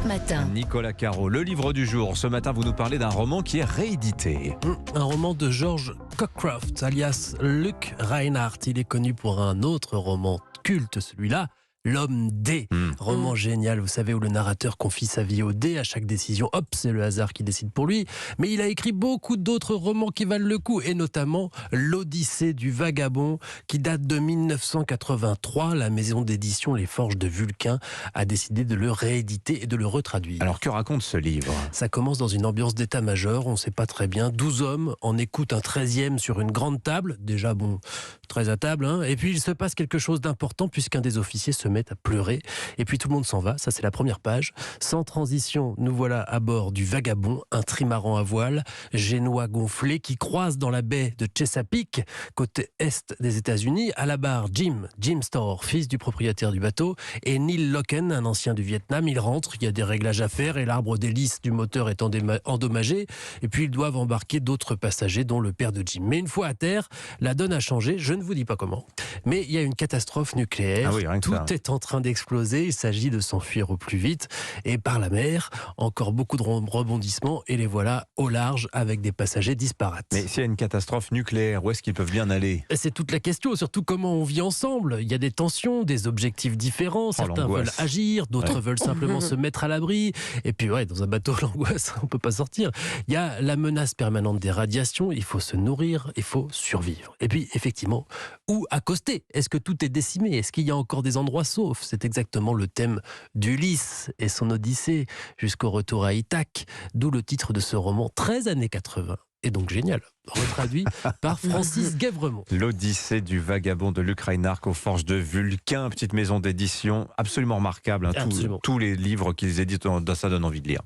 matin. Nicolas Caro, le livre du jour. Ce matin, vous nous parlez d'un roman qui est réédité. Un roman de George Cockcroft, alias Luc Reinhardt. Il est connu pour un autre roman culte, celui-là, L'Homme D. Roman génial, vous savez, où le narrateur confie sa vie au dé. À chaque décision, hop, c'est le hasard qui décide pour lui. Mais il a écrit beaucoup d'autres romans qui valent le coup, et notamment L'Odyssée du Vagabond, qui date de 1983. La maison d'édition Les Forges de Vulcain a décidé de le rééditer et de le retraduire. Alors, que raconte ce livre ? Ça commence dans une ambiance d'état-major, on ne sait pas très bien. 12 hommes en écoutent un 13e sur une grande table. Déjà, bon, très à table, hein. Et puis, il se passe quelque chose d'important puisqu'un des officiers se met à pleurer. Et puis, tout le monde s'en va. Ça, c'est la première page. Sans transition, nous voilà à bord du Vagabond, un trimaran à voile, génois gonflé, qui croise dans la baie de Chesapeake, côté est des États-Unis. À la barre, Jim Storr, fils du propriétaire du bateau, et Neil Locken, un ancien du Vietnam. Ils rentrent, il y a des réglages à faire et l'arbre d'hélice du moteur est endommagé. Et puis, ils doivent embarquer d'autres passagers, dont le père de Jim. Mais une fois à terre, la donne a changé. Je ne vous dis pas comment. Mais il y a une catastrophe nucléaire. Ah oui, rien que Tout ça. est en train d'exploser. Il s'agit de s'enfuir au plus vite. Et par la mer, encore beaucoup de rebondissements. Et les voilà au large avec des passagers disparates. Mais s'il y a une catastrophe nucléaire, où est-ce qu'ils peuvent bien aller ? C'est toute la question, surtout comment on vit ensemble. Il y a des tensions, des objectifs différents. Certains veulent l'angoisse. agir, d'autres veulent simplement se mettre à l'abri. Et puis, dans un bateau, l'angoisse, on ne peut pas sortir. Il y a la menace permanente des radiations. Il faut se nourrir, il faut survivre. Et puis, effectivement, où accoster ? Est-ce que tout est décimé ? Est-ce qu'il y a encore des endroits saufs ? C'est exactement le thème d'Ulysse et son Odyssée jusqu'au retour à Ithaque. D'où le titre de ce roman, 13 années 80. Et donc génial, retraduit par Francis Guèvremont. L'Odyssée du Vagabond de Luc Reinhardt aux Forges de Vulcain, petite maison d'édition absolument remarquable. Hein. Absolument. Tous les livres qu'ils éditent, ça donne envie de lire.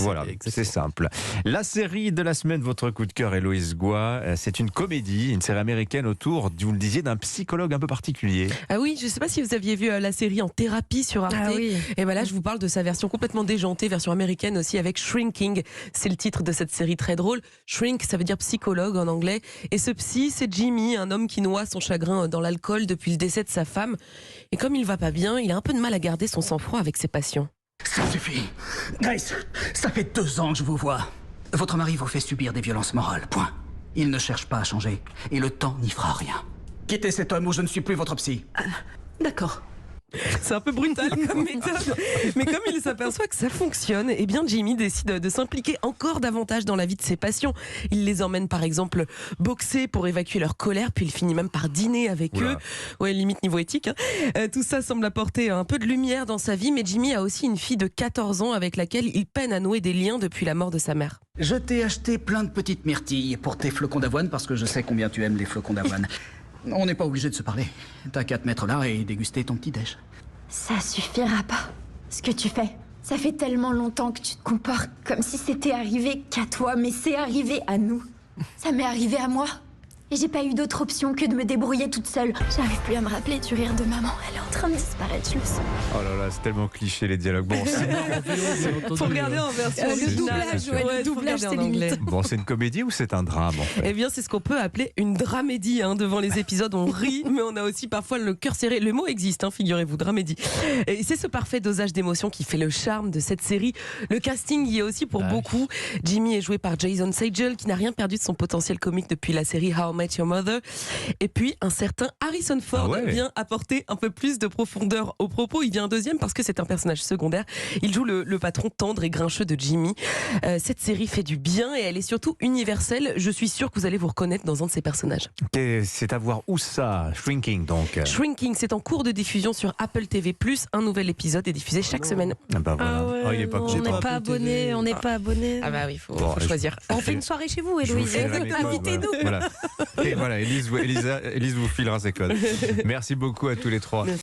Voilà, c'est simple. La série de la semaine, votre coup de cœur, Héloïse Goua, c'est une comédie, une série américaine autour, vous le disiez, d'un psychologue un peu particulier. Ah oui, je ne sais pas si vous aviez vu la série En thérapie sur Arte. Ah oui. Et ben là, je vous parle de sa version complètement déjantée, version américaine aussi, avec Shrinking. C'est le titre de cette série très drôle. Shrink, ça veut dire psychologue en anglais. Et ce psy, c'est Jimmy, un homme qui noie son chagrin dans l'alcool depuis le décès de sa femme. Et comme il va pas bien, il a un peu de mal à garder son sang-froid avec ses patients. Ça suffit. Grace, ça fait 2 ans que je vous vois. Votre mari vous fait subir des violences morales, point. Il ne cherche pas à changer, et le temps n'y fera rien. Quittez cet homme ou je ne suis plus votre psy. D'accord. C'est un peu brutal comme méthode. Mais comme il s'aperçoit que ça fonctionne, eh bien Jimmy décide de s'impliquer encore davantage dans la vie de ses patients. Il les emmène par exemple boxer pour évacuer leur colère, puis il finit même par dîner avec eux. Ouais, limite niveau éthique. Hein. Tout ça semble apporter un peu de lumière dans sa vie, mais Jimmy a aussi une fille de 14 ans avec laquelle il peine à nouer des liens depuis la mort de sa mère. Je t'ai acheté plein de petites myrtilles pour tes flocons d'avoine parce que je sais combien tu aimes les flocons d'avoine. On n'est pas obligé de se parler. T'as qu'à te mettre là et déguster ton petit déj. Ça suffira pas, ce que tu fais. Ça fait tellement longtemps que tu te comportes comme si c'était arrivé qu'à toi, mais c'est arrivé à nous. Ça m'est arrivé à moi. Et j'ai pas eu d'autre option que de me débrouiller toute seule. J'arrive plus à me rappeler du rire de maman. Elle est en train de disparaître, je le sens. Oh là là, c'est tellement cliché les dialogues. Bon, Faut regarder en version Le originale. doublage, le doublage, c'est limite. Bon, c'est une comédie ou c'est un drame en fait ? Eh bien, c'est ce qu'on peut appeler une dramédie. Devant les épisodes, on rit, mais on a aussi parfois le cœur serré. Le mot existe, figurez-vous, dramédie. Et c'est ce parfait dosage d'émotions qui fait le charme de cette série. Le casting y est aussi pour beaucoup. Jimmy est joué par Jason Segel, qui n'a rien perdu de son potentiel comique depuis la série How I Met Your Mother. Et puis, un certain Harrison Ford vient apporter un peu plus de profondeur au propos. Il vient deuxième parce que c'est un personnage secondaire. Il joue le patron tendre et grincheux de Jimmy. Cette série fait du bien et elle est surtout universelle. Je suis sûre que vous allez vous reconnaître dans un de ces personnages. C'est à voir où ça ? Shrinking donc. Shrinking, c'est en cours de diffusion sur Apple TV+. Un nouvel épisode est diffusé chaque semaine. Ah bah voilà. Il est pas On content. n'est pas abonné, on n'est pas abonné. Ah bah oui, faut je- choisir. On fait une soirée chez vous, Je vous Héloïse. filerai mes codes, Invitez-nous. Voilà. Et voilà, Élise vous filera ses codes. Merci beaucoup à tous les trois.